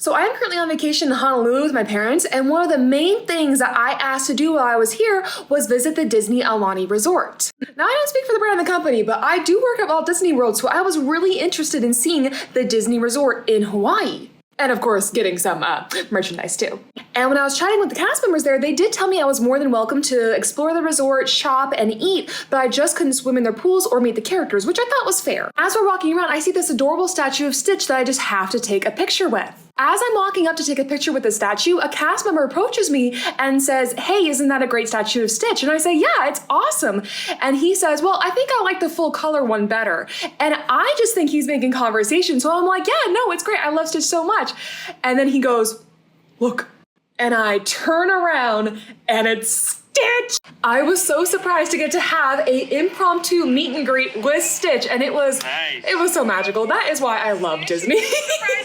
So I'm currently on vacation in Honolulu with my parents, and one of the main things that I asked to do while I was here was visit the Disneybounding Resort. Now, I don't speak for the brand of the company, but I do work at Walt Disney World, so I was really interested in seeing the Disney Resort in Hawaii. And of course, getting some merchandise too. And when I was chatting with the cast members there, they did tell me I was more than welcome to explore the resort, shop, and eat, but I just couldn't swim in their pools or meet the characters, which I thought was fair. As we're walking around, I see this adorable statue of Stitch that I just have to take a picture with. As I'm walking up to take a picture with the statue, a cast member approaches me and says, "Hey, isn't that a great statue of Stitch?" And I say, "Yeah, it's awesome." And he says, "Well, I think I like the full color one better." And I just think he's making conversation. So I'm like, "Yeah, no, it's great. I love Stitch so much." And then he goes, "Look." And I turn around and it's Stitch! I was so surprised to get to have an impromptu meet and greet with Stitch, and it was so magical. That is why I love Disney.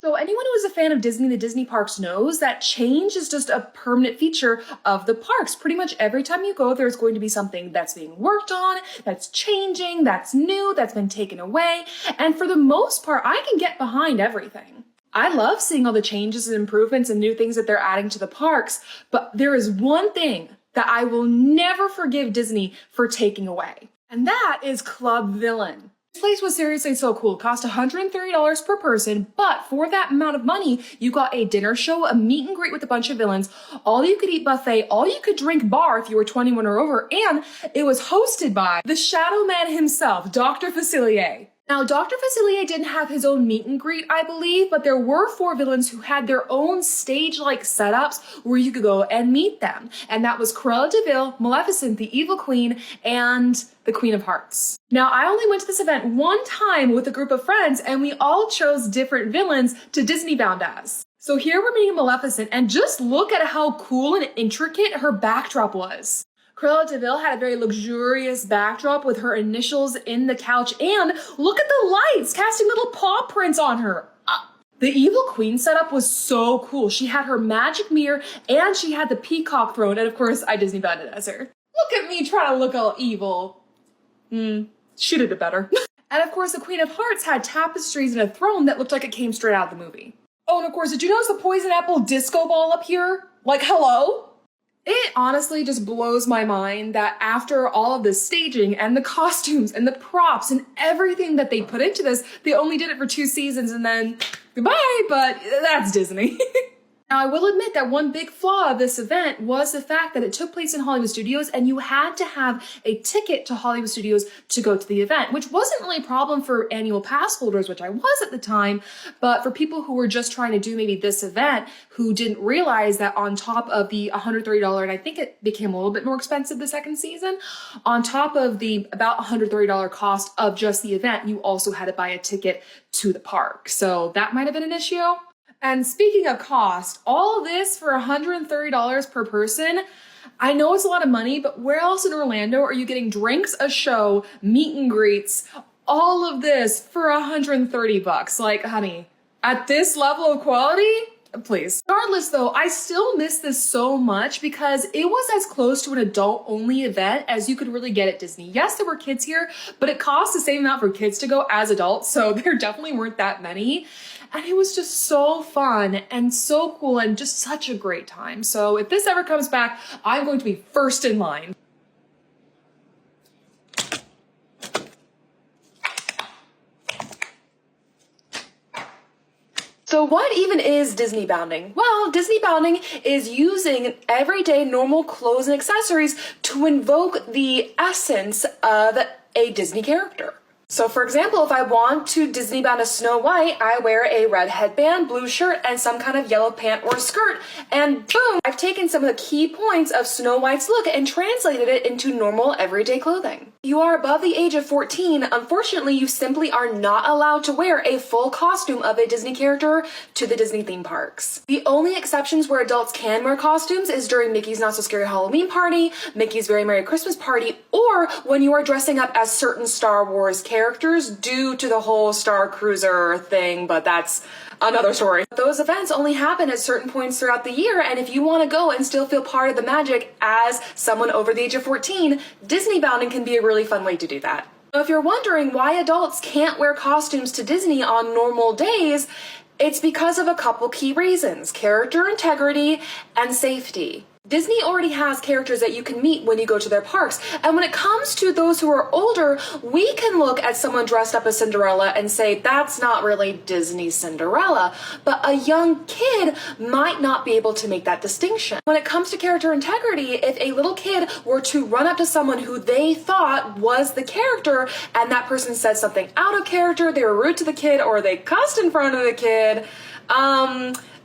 So anyone who is a fan of Disney, the Disney parks, knows that change is just a permanent feature of the parks. Pretty much every time you go, there's going to be something that's being worked on, that's changing, that's new, that's been taken away. And for the most part, I can get behind everything. I love seeing all the changes and improvements and new things that they're adding to the parks, but there is one thing that I will never forgive Disney for taking away, and that is Club Villain. This place was seriously so cool. It cost $130 per person, but for that amount of money, you got a dinner show, a meet and greet with a bunch of villains, all you could eat buffet, all you could drink bar if you were 21 or over, and it was hosted by the Shadow Man himself, Dr. Facilier. Now, Dr. Facilier didn't have his own meet and greet, I believe, but there were 4 villains who had their own stage-like setups where you could go and meet them. And that was Cruella de Vil, Maleficent, the Evil Queen, and the Queen of Hearts. Now, I only went to this event one time with a group of friends, and we all chose different villains to Disneybound as. So here we're meeting Maleficent, and just look at how cool and intricate her backdrop was. Cruella de Vil had a very luxurious backdrop with her initials in the couch, and look at the lights casting little paw prints on her. The Evil Queen setup was so cool. She had her magic mirror and she had the peacock throne, and of course I Disneybounded as her. Look at me trying to look all evil. She did it better. And of course the Queen of Hearts had tapestries and a throne that looked like it came straight out of the movie. Oh, and of course, did you notice the poison apple disco ball up here? Like, hello? It honestly just blows my mind that after all of the staging and the costumes and the props and everything that they put into this, they only did it for 2 seasons and then goodbye, but that's Disney. Now, I will admit that one big flaw of this event was the fact that it took place in Hollywood Studios and you had to have a ticket to Hollywood Studios to go to the event, which wasn't really a problem for annual pass holders, which I was at the time, but for people who were just trying to do maybe this event who didn't realize that on top of the $130, and I think it became a little bit more expensive the second season, on top of the about $130 cost of just the event, you also had to buy a ticket to the park. So that might have been an issue. And speaking of cost, all this for $130 per person. I know it's a lot of money, but where else in Orlando are you getting drinks, a show, meet and greets, all of this for $130? Like, honey, at this level of quality, please. Regardless though, I still miss this so much because it was as close to an adult-only event as you could really get at Disney. Yes, there were kids here, but it cost the same amount for kids to go as adults, so there definitely weren't that many. And it was just so fun and so cool and just such a great time. So if this ever comes back, I'm going to be first in line. So what even is Disneybounding? Well, Disneybounding is using everyday normal clothes and accessories to invoke the essence of a Disney character. So for example, if I want to Disneybound a Snow White, I wear a red headband, blue shirt, and some kind of yellow pant or skirt, and boom, I've taken some of the key points of Snow White's look and translated it into normal everyday clothing. If you are above the age of 14, unfortunately, you simply are not allowed to wear a full costume of a Disney character to the Disney theme parks. The only exceptions where adults can wear costumes is during Mickey's Not So Scary Halloween Party, Mickey's Very Merry Christmas Party, or when you are dressing up as certain Star Wars characters due to the whole Star Cruiser thing, but that's another story. Those events only happen at certain points throughout the year, and if you want to go and still feel part of the magic as someone over the age of 14, Disneybounding can be a really fun way to do that. If you're wondering why adults can't wear costumes to Disney on normal days, It's because of a couple key reasons: character integrity and safety. Disney already has characters that you can meet when you go to their parks. And when it comes to those who are older, we can look at someone dressed up as Cinderella and say, that's not really Disney Cinderella. But a young kid might not be able to make that distinction. When it comes to character integrity, if a little kid were to run up to someone who they thought was the character and that person said something out of character, they were rude to the kid, or they cussed in front of the kid,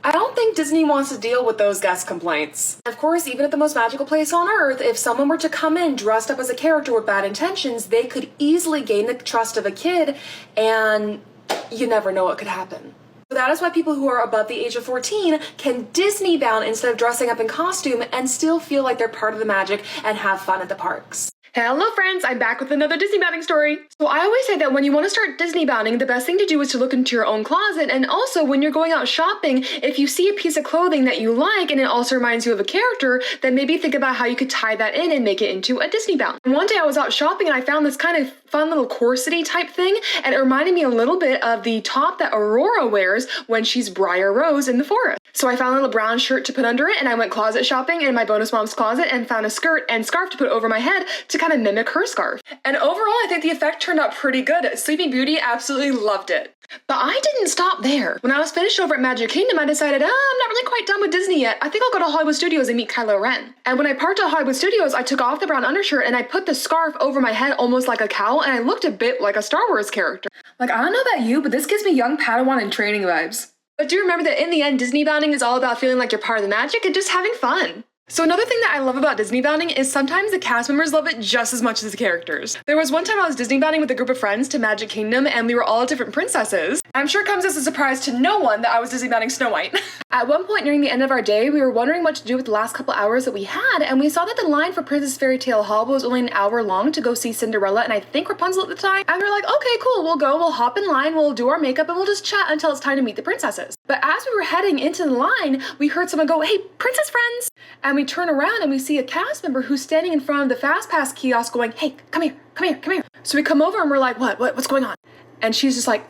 I don't think Disney wants to deal with those guest complaints. Of course, even at the most magical place on earth, if someone were to come in dressed up as a character with bad intentions, they could easily gain the trust of a kid, and you never know what could happen. So that is why people who are above the age of 14 can Disneybound instead of dressing up in costume and still feel like they're part of the magic and have fun at the parks. Hello friends, I'm back with another Disneybounding story. So I always say that when you want to start Disneybounding, the best thing to do is to look into your own closet, and also when you're going out shopping, if you see a piece of clothing that you like and it also reminds you of a character, then maybe think about how you could tie that in and make it into a Disneybound. And one day I was out shopping and I found this kind of fun little corsety type thing, and it reminded me a little bit of the top that Aurora wears when she's Briar Rose in the forest. So I found a little brown shirt to put under it, and I went closet shopping in my bonus mom's closet and found a skirt and scarf to put over my head to kind of mimic her scarf. And overall, I think the effect turned out pretty good. Sleeping Beauty absolutely loved it. But I didn't stop there. When I was finished over at Magic Kingdom, I decided, I'm not really quite done with Disney yet. I think I'll go to Hollywood Studios and meet Kylo Ren. And when I parked at Hollywood Studios, I took off the brown undershirt and I put the scarf over my head almost like a cowl, and I looked a bit like a Star Wars character. Like, I don't know about you, but this gives me young Padawan and training vibes. But do remember that in the end, Disneybounding is all about feeling like you're part of the magic and just having fun. So another thing that I love about Disneybounding is sometimes the cast members love it just as much as the characters. There was one time I was Disneybounding with a group of friends to Magic Kingdom, and we were all different princesses. I'm sure it comes as a surprise to no one that I was Disneybounding Snow White. At one point nearing the end of our day, we were wondering what to do with the last couple hours that we had, and we saw that the line for Princess Fairy Tale Hall was only an hour long to go see Cinderella and I think Rapunzel at the time. And we were like, okay, cool, we'll go, we'll hop in line, we'll do our makeup, and we'll just chat until it's time to meet the princesses. But as we were heading into the line, we heard someone go, hey, princess friends! And we turn around and we see a cast member who's standing in front of the Fast Pass kiosk going, hey, come here, come here, come here. So we come over and we're like, what's going on? And she's just like,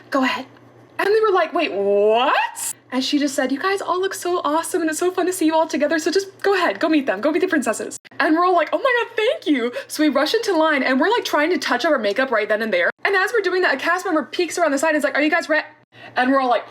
go ahead. And we were like, wait, what? And she just said, you guys all look so awesome and it's so fun to see you all together, so just go ahead, go meet them, go meet the princesses. And we're all like, oh my god, thank you. So we rush into line and we're like trying to touch up our makeup right then and there. And as we're doing that, a cast member peeks around the side and is like, are you guys ready? And we're all like,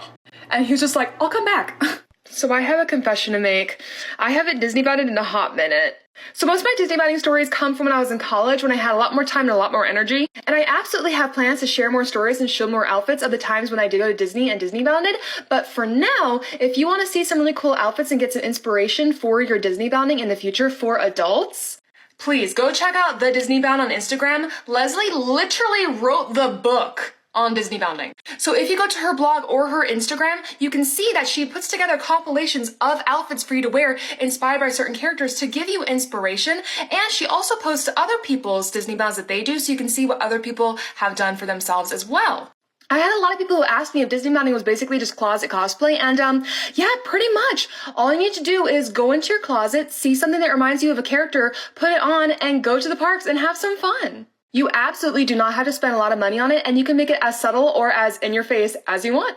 and he's just like, I'll come back. So I have a confession to make. I haven't Disneybounded in a hot minute. So most of my Disneybounding stories come from when I was in college, when I had a lot more time and a lot more energy. And I absolutely have plans to share more stories and show more outfits of the times when I did go to Disney and Disneybounded. But for now, if you want to see some really cool outfits and get some inspiration for your Disneybounding in the future for adults, please go check out The Disneybound on Instagram. Leslie literally wrote the book on Disneybounding. So if you go to her blog or her Instagram, you can see that she puts together compilations of outfits for you to wear inspired by certain characters to give you inspiration. And she also posts other people's Disneybounds that they do, so you can see what other people have done for themselves as well. I had a lot of people who asked me if Disneybounding was basically just closet cosplay, and yeah, pretty much. All you need to do is go into your closet, see something that reminds you of a character, put it on, and go to the parks and have some fun. You absolutely do not have to spend a lot of money on it, and you can make it as subtle or as in your face as you want.